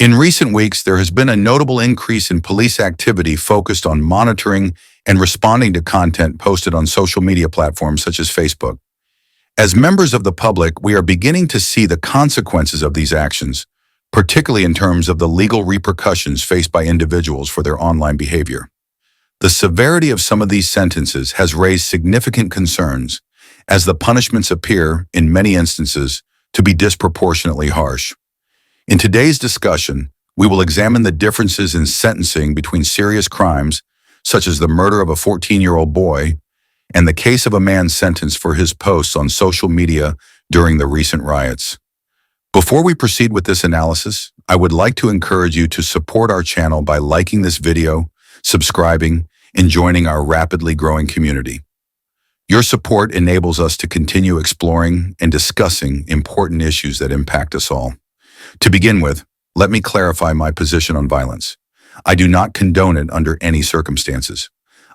In recent weeks, there has been a notable increase in police activity focused on monitoring and responding to content posted on social media platforms such as Facebook. As members of the public, we are beginning to see the consequences of these actions, particularly in terms of the legal repercussions faced by individuals for their online behavior. The severity of some of these sentences has raised significant concerns, as the punishments appear, in many instances, to be disproportionately harsh. In today's discussion, we will examine the differences in sentencing between serious crimes, such as the murder of a 14-year-old boy, and the case of a man sentenced for his posts on social media during the recent riots. Before we proceed with this analysis, I would like to encourage you to support our channel by liking this video, subscribing, and joining our rapidly growing community. Your support enables us to continue exploring and discussing important issues that impact us all. To begin with, let me clarify my position on violence. I do not condone it under any circumstances.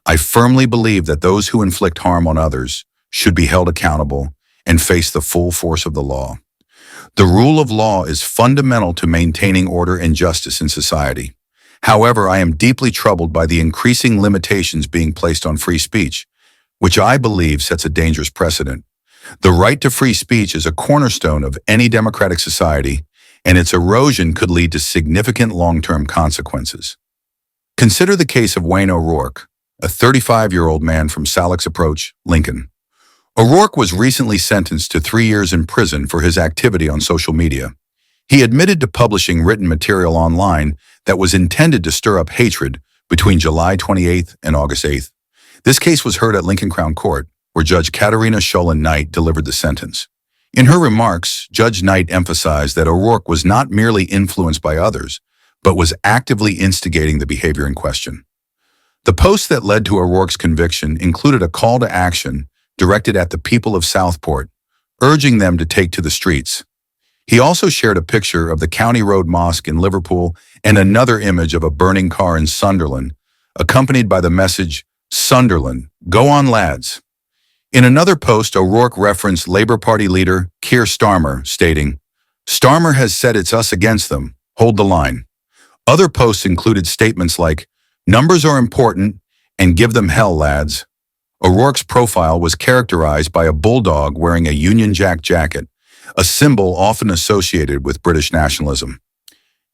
I firmly believe that those who inflict harm on others should be held accountable and face the full force of the law. The rule of law is fundamental to maintaining order and justice in society. However, I am deeply troubled by the increasing limitations being placed on free speech, which I believe sets a dangerous precedent. The right to free speech is a cornerstone of any democratic society, and its erosion could lead to significant long-term consequences. Consider the case of Wayne O'Rourke, a 35-year-old man from Salix Approach, Lincoln. O'Rourke was recently sentenced to 3 years in prison for his activity on social media. He admitted to publishing written material online that was intended to stir up hatred between July 28th and August 8th. This case was heard at Lincoln Crown Court, where Judge Katarina Sholin Knight delivered the sentence. In her remarks, Judge Knight emphasized that O'Rourke was not merely influenced by others, but was actively instigating the behavior in question. The post that led to O'Rourke's conviction included a call to action directed at the people of Southport, urging them to take to the streets. He also shared a picture of the County Road Mosque in Liverpool and another image of a burning car in Sunderland, accompanied by the message, "Sunderland, go on lads." In another post, O'Rourke referenced Labour Party leader Keir Starmer, stating, "Starmer has said it's us against them, hold the line." Other posts included statements like, "Numbers are important, and give them hell, lads." O'Rourke's profile was characterized by a bulldog wearing a Union Jack jacket, a symbol often associated with British nationalism.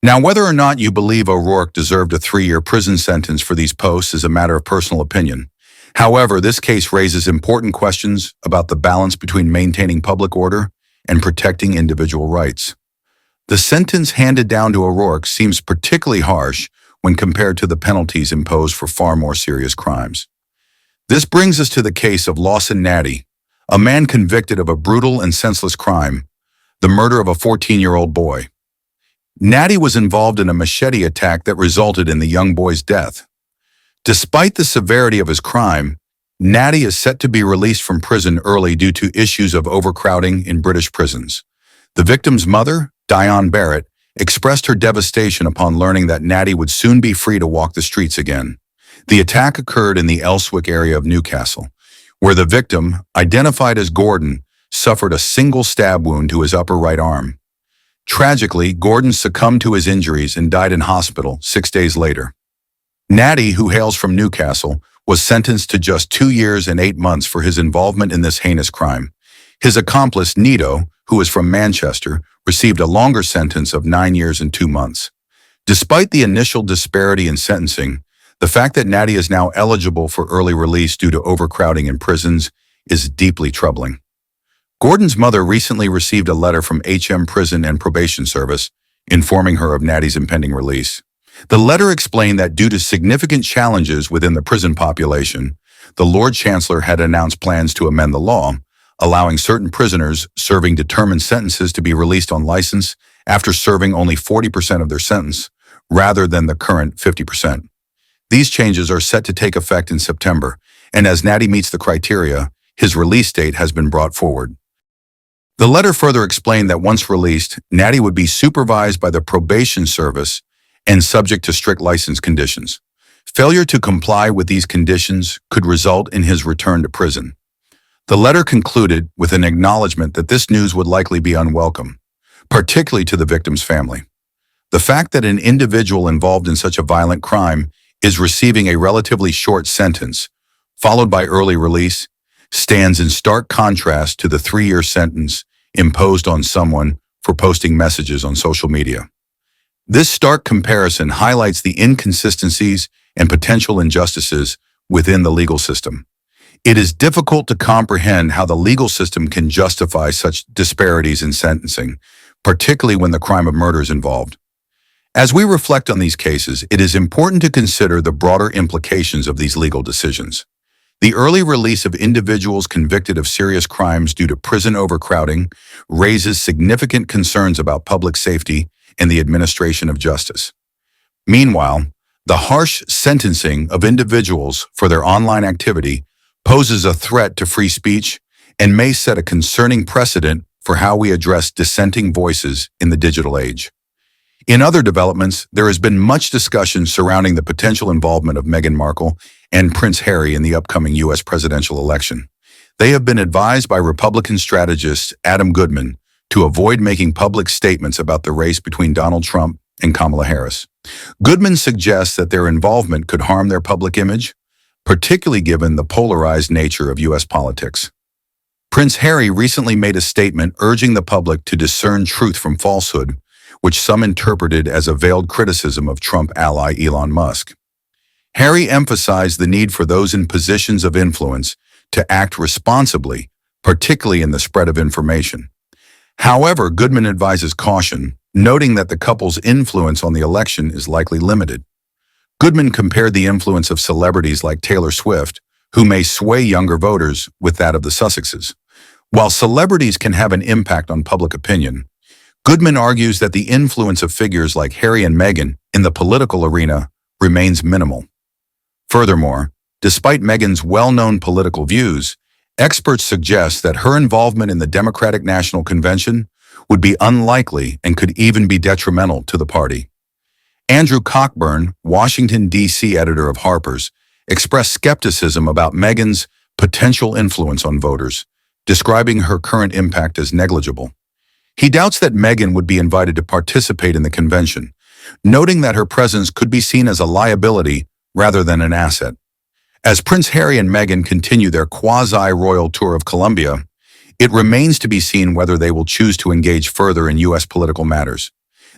Now, whether or not you believe O'Rourke deserved a 3-year prison sentence for these posts is a matter of personal opinion. However, this case raises important questions about the balance between maintaining public order and protecting individual rights. The sentence handed down to O'Rourke seems particularly harsh when compared to the penalties imposed for far more serious crimes. This brings us to the case of Lawson Natty, a man convicted of a brutal and senseless crime, the murder of a 14-year-old boy. Natty was involved in a machete attack that resulted in the young boy's death. Despite the severity of his crime, Natty is set to be released from prison early due to issues of overcrowding in British prisons. The victim's mother, Diane Barrett, expressed her devastation upon learning that Natty would soon be free to walk the streets again. The attack occurred in the Elswick area of Newcastle, where the victim, identified as Gordon, suffered a single stab wound to his upper right arm. Tragically, Gordon succumbed to his injuries and died in hospital 6 days later. Natty, who hails from Newcastle, was sentenced to just 2 years and 8 months for his involvement in this heinous crime. His accomplice, Nito, who is from Manchester, received a longer sentence of 9 years and 2 months. Despite the initial disparity in sentencing, the fact that Natty is now eligible for early release due to overcrowding in prisons is deeply troubling. Gordon's mother recently received a letter from HM Prison and Probation Service informing her of Natty's impending release. The letter explained that due to significant challenges within the prison population, the Lord Chancellor had announced plans to amend the law, allowing certain prisoners serving determined sentences to be released on license after serving only 40% of their sentence, rather than the current 50%. These changes are set to take effect in September, and as Natty meets the criteria, his release date has been brought forward. The letter further explained that once released, Natty would be supervised by the probation service and subject to strict license conditions. Failure to comply with these conditions could result in his return to prison. The letter concluded with an acknowledgement that this news would likely be unwelcome, particularly to the victim's family. The fact that an individual involved in such a violent crime is receiving a relatively short sentence, followed by early release, stands in stark contrast to the 3-year sentence imposed on someone for posting messages on social media. This stark comparison highlights the inconsistencies and potential injustices within the legal system. It is difficult to comprehend how the legal system can justify such disparities in sentencing, particularly when the crime of murder is involved. As we reflect on these cases, it is important to consider the broader implications of these legal decisions. The early release of individuals convicted of serious crimes due to prison overcrowding raises significant concerns about public safety and the administration of justice. Meanwhile, the harsh sentencing of individuals for their online activity poses a threat to free speech and may set a concerning precedent for how we address dissenting voices in the digital age. In other developments, there has been much discussion surrounding the potential involvement of Meghan Markle and Prince Harry in the upcoming U.S. presidential election. They have been advised by Republican strategist Adam Goodman to avoid making public statements about the race between Donald Trump and Kamala Harris. Goodman suggests that their involvement could harm their public image, particularly given the polarized nature of U.S. politics. Prince Harry recently made a statement urging the public to discern truth from falsehood, which some interpreted as a veiled criticism of Trump ally Elon Musk. Harry emphasized the need for those in positions of influence to act responsibly, particularly in the spread of information. However, Goodman advises caution, noting that the couple's influence on the election is likely limited. Goodman compared the influence of celebrities like Taylor Swift, who may sway younger voters, with that of the Sussexes. While celebrities can have an impact on public opinion, Goodman argues that the influence of figures like Harry and Meghan in the political arena remains minimal. Furthermore, despite Meghan's well-known political views, experts suggest that her involvement in the Democratic National Convention would be unlikely and could even be detrimental to the party. Andrew Cockburn, Washington, D.C. editor of Harper's, expressed skepticism about Meghan's potential influence on voters, describing her current impact as negligible. He doubts that Meghan would be invited to participate in the convention, noting that her presence could be seen as a liability rather than an asset. As Prince Harry and Meghan continue their quasi-royal tour of Colombia, it remains to be seen whether they will choose to engage further in U.S. political matters.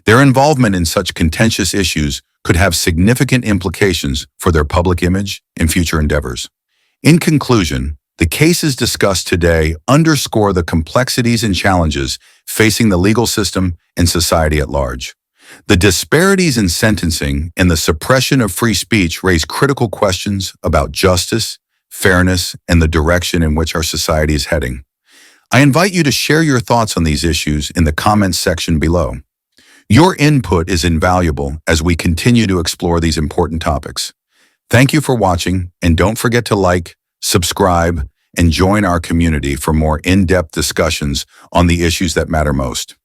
Their involvement in such contentious issues could have significant implications for their public image and future endeavors. In conclusion, the cases discussed today underscore the complexities and challenges facing the legal system and society at large. The disparities in sentencing and the suppression of free speech raise critical questions about justice, fairness, and the direction in which our society is heading. I invite you to share your thoughts on these issues in the comments section below. Your input is invaluable as we continue to explore these important topics. Thank you for watching, and don't forget to like, subscribe, and join our community for more in-depth discussions on the issues that matter most.